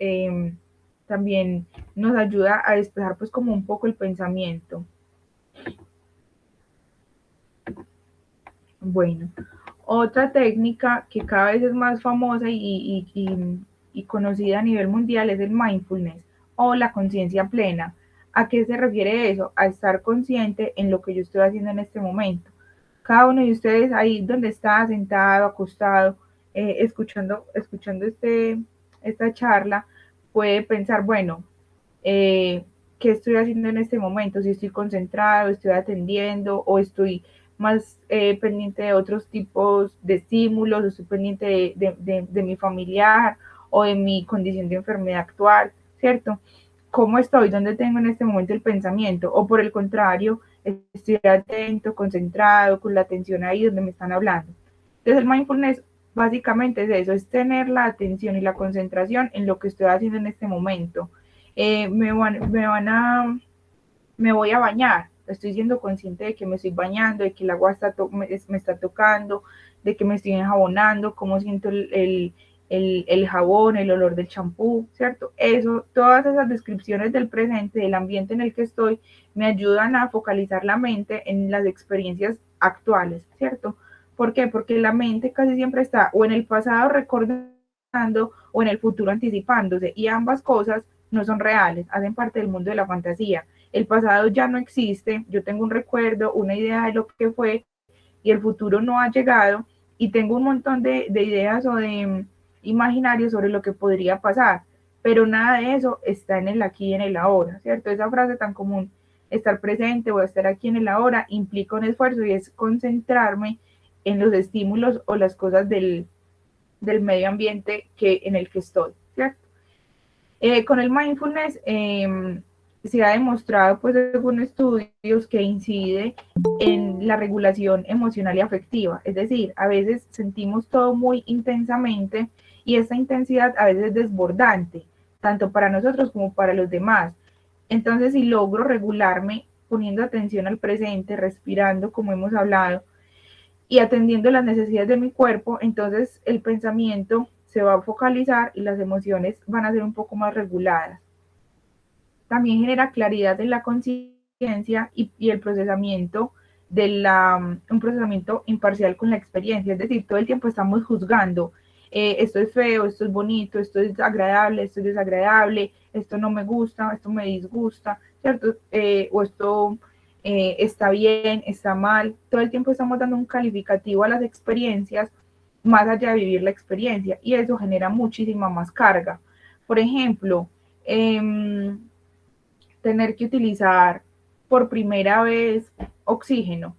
también nos ayuda a despejar pues como un poco el pensamiento. Bueno, otra técnica que cada vez es más famosa y conocida a nivel mundial es el mindfulness o la conciencia plena. ¿A qué se refiere eso? A estar consciente en lo que yo estoy haciendo en este momento. Cada uno de ustedes ahí donde está sentado, acostado, escuchando esta charla, puede pensar, bueno, eh, qué estoy haciendo en este momento, si estoy concentrado, estoy atendiendo o estoy más pendiente de otros tipos de estímulos, o estoy pendiente de mi familiar o de mi condición de enfermedad actual, ¿cierto? ¿Cómo estoy? ¿Dónde tengo en este momento el pensamiento? O por el contrario, estoy atento, concentrado, con la atención ahí donde me están hablando. Entonces el mindfulness básicamente es eso, es tener la atención y la concentración en lo que estoy haciendo en este momento. Me voy a bañar, estoy siendo consciente de que me estoy bañando, de que el agua me está tocando, de que me estoy enjabonando, cómo siento el jabón, el olor del champú, ¿cierto? Eso, todas esas descripciones del presente, del ambiente en el que estoy, me ayudan a focalizar la mente en las experiencias actuales, ¿cierto? ¿Por qué? Porque la mente casi siempre está o en el pasado recordando o en el futuro anticipándose y ambas cosas no son reales, hacen parte del mundo de la fantasía. El pasado ya no existe, yo tengo un recuerdo, una idea de lo que fue y el futuro no ha llegado y tengo un montón de ideas o de imaginarios sobre lo que podría pasar, pero nada de eso está en el aquí y en el ahora, ¿cierto? Esa frase tan común, estar presente o estar aquí en el ahora, implica un esfuerzo y es concentrarme en los estímulos o las cosas del medio ambiente en el que estoy, ¿cierto? Con el mindfulness se ha demostrado, pues, según estudios, que incide en la regulación emocional y afectiva. Es decir, a veces sentimos todo muy intensamente y esta intensidad a veces es desbordante, tanto para nosotros como para los demás. Entonces, si logro regularme poniendo atención al presente, respirando, como hemos hablado, y atendiendo las necesidades de mi cuerpo, entonces el pensamiento se va a focalizar y las emociones van a ser un poco más reguladas. También genera claridad en la conciencia y el procesamiento un procesamiento imparcial con la experiencia, es decir, todo el tiempo estamos juzgando, esto es feo, esto es bonito, esto es agradable, esto es desagradable, esto no me gusta, esto me disgusta, ¿cierto? O esto está bien, está mal, todo el tiempo estamos dando un calificativo a las experiencias más allá de vivir la experiencia y eso genera muchísima más carga. Por ejemplo, tener que utilizar por primera vez oxígeno.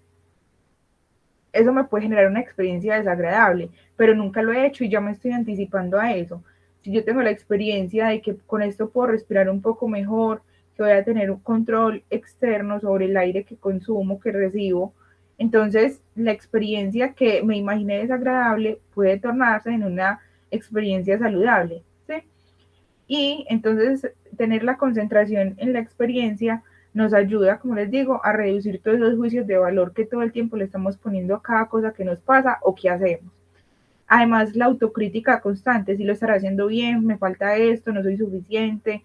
Eso me puede generar una experiencia desagradable, pero nunca lo he hecho y ya me estoy anticipando a eso. Si yo tengo la experiencia de que con esto puedo respirar un poco mejor, que voy a tener un control externo sobre el aire que consumo, que recibo, entonces la experiencia que me imaginé desagradable puede tornarse en una experiencia saludable, ¿sí? Y entonces tener la concentración en la experiencia nos ayuda, como les digo, a reducir todos esos juicios de valor que todo el tiempo le estamos poniendo a cada cosa que nos pasa o que hacemos. Además, la autocrítica constante, si lo estaré haciendo bien, me falta esto, no soy suficiente,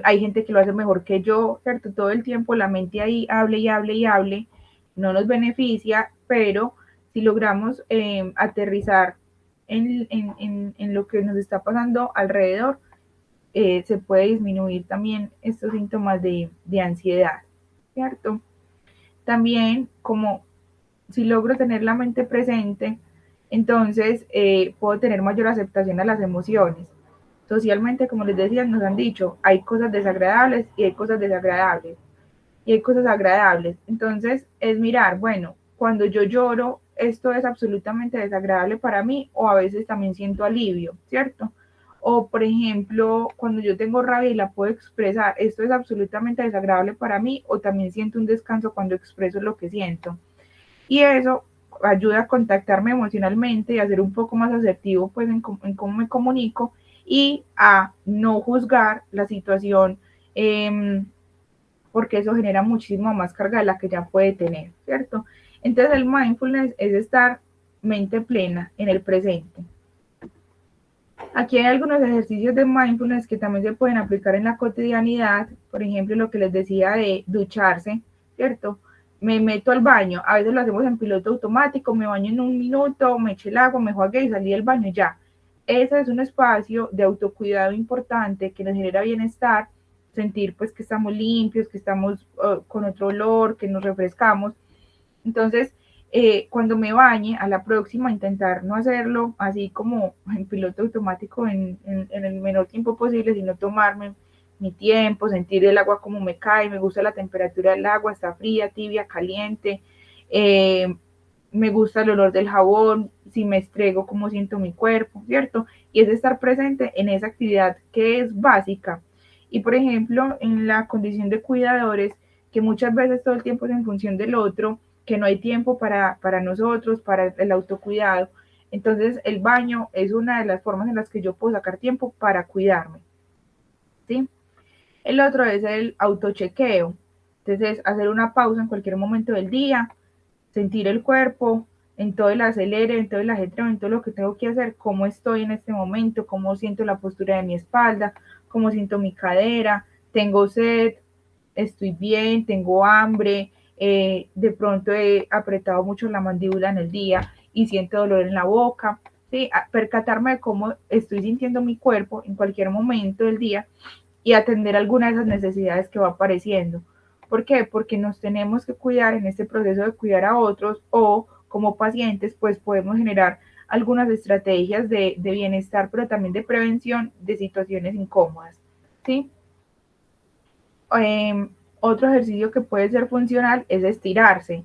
hay gente que lo hace mejor que yo, ¿cierto? Todo el tiempo la mente ahí hable y hable y hable, no nos beneficia, pero si logramos aterrizar en lo que nos está pasando alrededor, se puede disminuir también estos síntomas de ansiedad, ¿cierto? También como si logro tener la mente presente, entonces puedo tener mayor aceptación a las emociones. Socialmente, como les decía, nos han dicho, hay cosas desagradables y hay cosas desagradables y hay cosas agradables. Entonces, es mirar, bueno, cuando yo lloro, esto es absolutamente desagradable para mí o a veces también siento alivio, ¿cierto? O, por ejemplo, cuando yo tengo rabia y la puedo expresar, esto es absolutamente desagradable para mí o también siento un descanso cuando expreso lo que siento. Y eso ayuda a contactarme emocionalmente y a ser un poco más asertivo pues en cómo me comunico y a no juzgar la situación, porque eso genera muchísimo más carga de la que ya puede tener, ¿cierto? Entonces el mindfulness es estar mente plena en el presente. Aquí hay algunos ejercicios de mindfulness que también se pueden aplicar en la cotidianidad, por ejemplo, lo que les decía de ducharse, ¿cierto? Me meto al baño, a veces lo hacemos en piloto automático, me baño en un minuto, me eché el agua, me jugué y salí del baño ya. Ese es un espacio de autocuidado importante que nos genera bienestar, sentir pues que estamos limpios, que estamos con otro olor, que nos refrescamos. Entonces, cuando me bañe, a la próxima intentar no hacerlo así como en piloto automático en el menor tiempo posible, sino tomarme mi tiempo, sentir el agua como me cae, me gusta la temperatura del agua, está fría, tibia, caliente, eh, me gusta el olor del jabón, si me estrego, cómo siento mi cuerpo, ¿cierto? Y es estar presente en esa actividad que es básica. Y por ejemplo, en la condición de cuidadores, que muchas veces todo el tiempo es en función del otro, que no hay tiempo para nosotros, para el autocuidado. Entonces, el baño es una de las formas en las que yo puedo sacar tiempo para cuidarme, ¿sí? El otro es el autochequeo. Entonces, hacer una pausa en cualquier momento del día, sentir el cuerpo, en todo el acelere, en todo el ajetreo, en todo lo que tengo que hacer, cómo estoy en este momento, cómo siento la postura de mi espalda, cómo siento mi cadera, tengo sed, estoy bien, tengo hambre, de pronto he apretado mucho la mandíbula en el día y siento dolor en la boca, ¿sí? Percatarme de cómo estoy sintiendo mi cuerpo en cualquier momento del día y atender alguna de esas necesidades que va apareciendo. ¿Por qué? Porque nos tenemos que cuidar en este proceso de cuidar a otros o como pacientes, pues podemos generar algunas estrategias de bienestar, pero también de prevención de situaciones incómodas, ¿sí? Eh, Otro ejercicio que puede ser funcional es estirarse.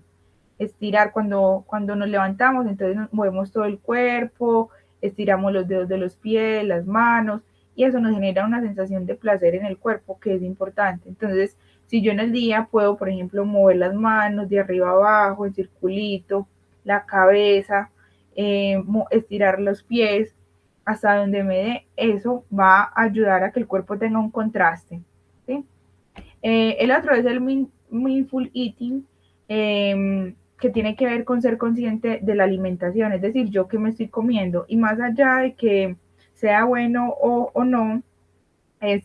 Estirar cuando nos levantamos, entonces nos movemos todo el cuerpo, estiramos los dedos de los pies, las manos, y eso nos genera una sensación de placer en el cuerpo que es importante. Entonces, si yo en el día puedo, por ejemplo, mover las manos de arriba a abajo, en circulito, la cabeza, estirar los pies hasta donde me dé, eso va a ayudar a que el cuerpo tenga un contraste, ¿sí? El otro es el mindful eating, que tiene que ver con ser consciente de la alimentación, es decir, yo qué me estoy comiendo, y más allá de que sea bueno o no, es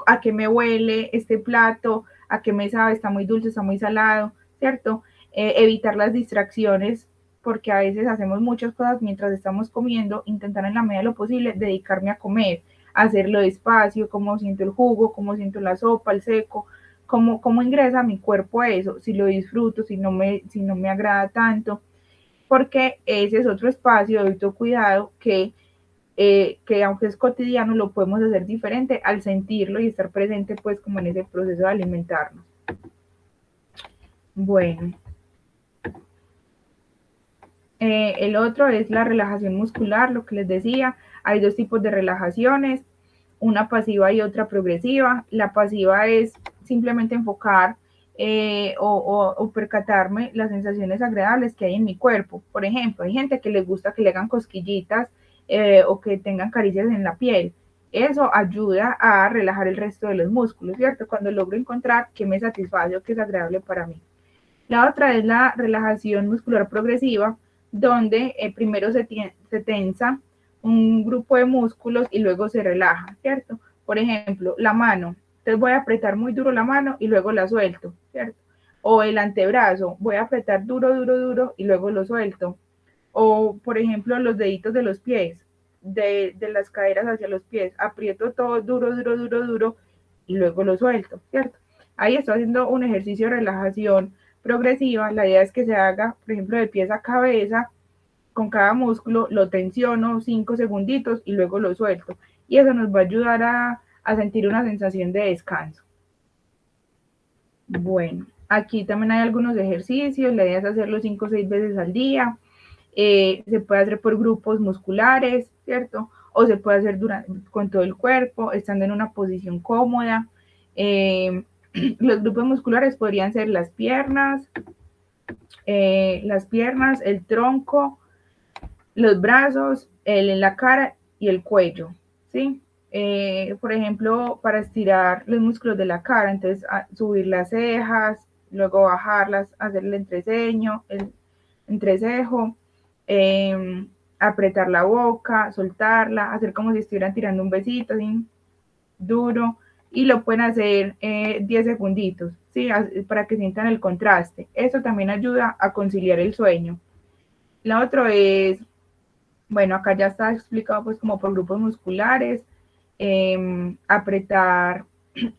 a qué me huele este plato, a qué me sabe, está muy dulce, está muy salado, ¿cierto? Evitar las distracciones, porque a veces hacemos muchas cosas mientras estamos comiendo, intentar en la medida de lo posible dedicarme a comer, hacerlo despacio, cómo siento el jugo, cómo siento la sopa, el seco, cómo ingresa mi cuerpo a eso, si lo disfruto, si no me agrada tanto, porque ese es otro espacio de autocuidado que aunque es cotidiano, lo podemos hacer diferente al sentirlo y estar presente pues como en ese proceso de alimentarnos. Bueno, el otro es la relajación muscular, lo que les decía, hay dos tipos de relajaciones, una pasiva y otra progresiva. La pasiva es simplemente enfocar o percatarme las sensaciones agradables que hay en mi cuerpo. Por ejemplo, hay gente que les gusta que le hagan cosquillitas o que tengan caricias en la piel. Eso ayuda a relajar el resto de los músculos, ¿cierto? Cuando logro encontrar qué me satisface o qué es agradable para mí. La otra es la relajación muscular progresiva, donde primero se tensa un grupo de músculos y luego se relaja, ¿cierto? Por ejemplo, la mano. Entonces voy a apretar muy duro la mano y luego la suelto, ¿cierto? O el antebrazo, voy a apretar duro, duro, duro y luego lo suelto. O, por ejemplo, los deditos de los pies, de las caderas hacia los pies, aprieto todo duro, duro, duro, duro y luego lo suelto, ¿cierto? Ahí estoy haciendo un ejercicio de relajación progresiva. La idea es que se haga, por ejemplo, de pies a cabeza, con cada músculo, lo tensiono 5 segunditos y luego lo suelto. Y eso nos va a ayudar a sentir una sensación de descanso. Bueno, aquí también hay algunos ejercicios, la idea es hacerlo 5 o 6 veces al día. Se puede hacer por grupos musculares, ¿cierto? O se puede hacer con todo el cuerpo, estando en una posición cómoda. Los grupos musculares podrían ser las piernas, el tronco, los brazos, la cara y el cuello, ¿sí? Por ejemplo, para estirar los músculos de la cara, entonces subir las cejas, luego bajarlas, hacer el entreceño, el entrecejo, eh, apretar la boca, soltarla, hacer como si estuvieran tirando un besito, ¿sí? Duro, y lo pueden hacer 10 segunditos, ¿sí? Para que sientan el contraste. Eso también ayuda a conciliar el sueño. La otra es, bueno, acá ya está explicado pues como por grupos musculares, apretar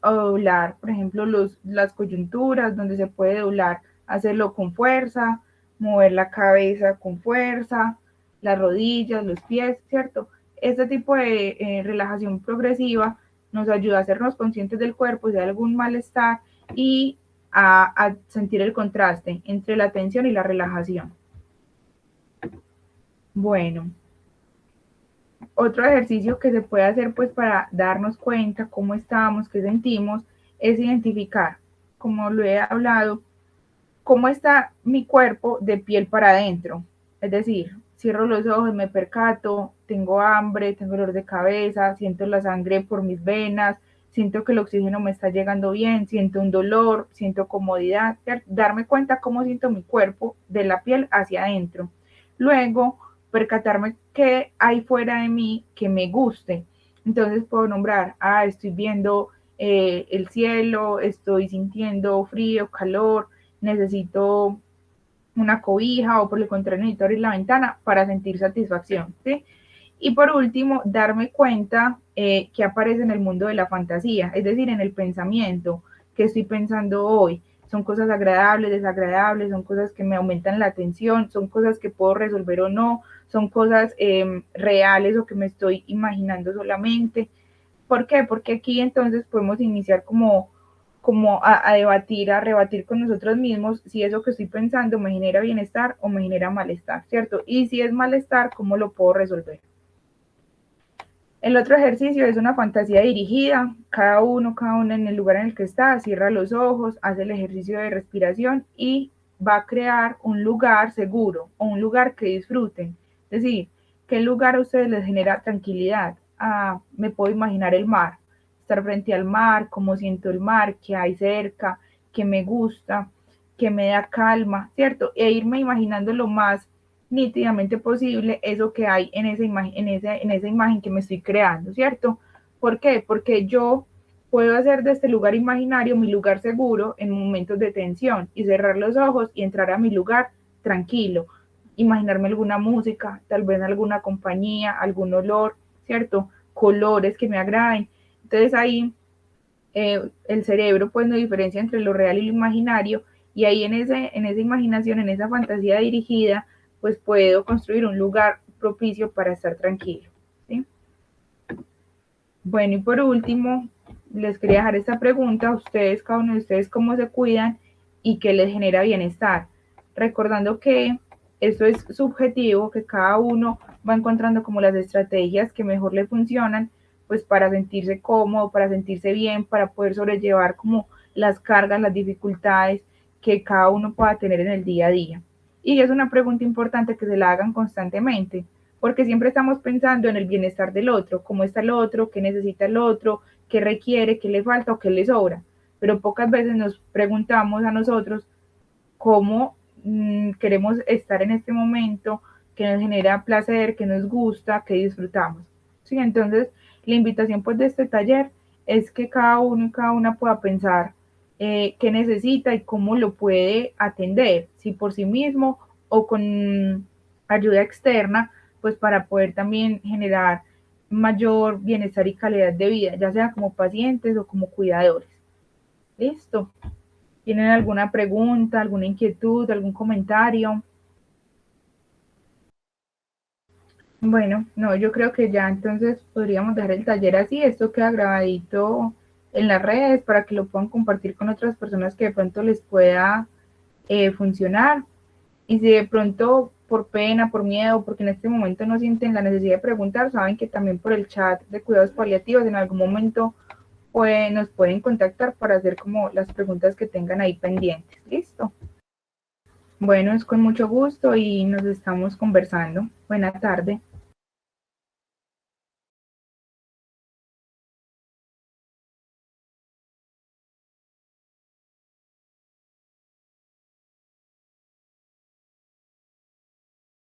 o doblar, por ejemplo, las coyunturas, donde se puede doblar, hacerlo con fuerza, mover la cabeza con fuerza, las rodillas, los pies, ¿cierto? Este tipo de relajación progresiva nos ayuda a hacernos conscientes del cuerpo, si hay algún malestar y a sentir el contraste entre la tensión y la relajación. Bueno, otro ejercicio que se puede hacer pues para darnos cuenta cómo estamos, qué sentimos, es identificar, como lo he hablado, cómo está mi cuerpo de piel para adentro. Es decir, cierro los ojos, me percato, tengo hambre, tengo dolor de cabeza, siento la sangre por mis venas, siento que el oxígeno me está llegando bien, siento un dolor, siento comodidad, darme cuenta cómo siento mi cuerpo de la piel hacia adentro. Luego, percatarme qué hay fuera de mí que me guste. Entonces puedo nombrar, estoy viendo el cielo, estoy sintiendo frío, calor, necesito una cobija o por el contrario necesito abrir la ventana para sentir satisfacción, ¿sí? Y por último, darme cuenta que aparece en el mundo de la fantasía, es decir, en el pensamiento, que estoy pensando hoy. Son cosas agradables, desagradables, son cosas que me aumentan la atención, son cosas que puedo resolver o no, son cosas reales o que me estoy imaginando solamente. ¿Por qué? Porque aquí entonces podemos iniciar como a debatir, a rebatir con nosotros mismos si eso que estoy pensando me genera bienestar o me genera malestar, ¿cierto? Y si es malestar, ¿cómo lo puedo resolver? El otro ejercicio es una fantasía dirigida, cada uno en el lugar en el que está, cierra los ojos, hace el ejercicio de respiración y va a crear un lugar seguro o un lugar que disfruten. Es decir, ¿qué lugar a ustedes les genera tranquilidad? Me puedo imaginar el mar, estar frente al mar, cómo siento el mar, qué hay cerca, qué me gusta, qué me da calma, ¿cierto? E irme imaginando lo más nítidamente posible eso que hay en esa imagen, en esa imagen que me estoy creando, ¿cierto? ¿Por qué? Porque yo puedo hacer de este lugar imaginario mi lugar seguro en momentos de tensión y cerrar los ojos y entrar a mi lugar tranquilo, imaginarme alguna música, tal vez alguna compañía, algún olor, ¿cierto? Colores que me agraden. Entonces ahí el cerebro pues no diferencia entre lo real y lo imaginario y ahí en esa imaginación, en esa fantasía dirigida, pues puedo construir un lugar propicio para estar tranquilo, ¿sí? Bueno, y por último, les quería dejar esta pregunta a ustedes, cada uno de ustedes, cómo se cuidan y qué les genera bienestar. Recordando que esto es subjetivo, que cada uno va encontrando como las estrategias que mejor le funcionan, pues para sentirse cómodo, para sentirse bien, para poder sobrellevar como las cargas, las dificultades que cada uno pueda tener en el día a día. Y es una pregunta importante que se la hagan constantemente, porque siempre estamos pensando en el bienestar del otro, cómo está el otro, qué necesita el otro, qué requiere, qué le falta o qué le sobra. Pero pocas veces nos preguntamos a nosotros cómo queremos estar en este momento, que nos genera placer, que nos gusta, que disfrutamos. ¿Sí? Entonces, la invitación pues de este taller es que cada uno y cada una pueda pensar qué necesita y cómo lo puede atender, si por sí mismo o con ayuda externa, pues para poder también generar mayor bienestar y calidad de vida, ya sea como pacientes o como cuidadores. Listo. ¿Tienen alguna pregunta, alguna inquietud, algún comentario? Bueno, no, yo creo que ya entonces podríamos dejar el taller así. Esto queda grabadito en las redes para que lo puedan compartir con otras personas que de pronto les pueda funcionar. Y si de pronto por pena, por miedo, porque en este momento no sienten la necesidad de preguntar, saben que también por el chat de cuidados paliativos en algún momento pues, nos pueden contactar para hacer como las preguntas que tengan ahí pendientes. Listo. Bueno, es con mucho gusto y nos estamos conversando. Buena tarde.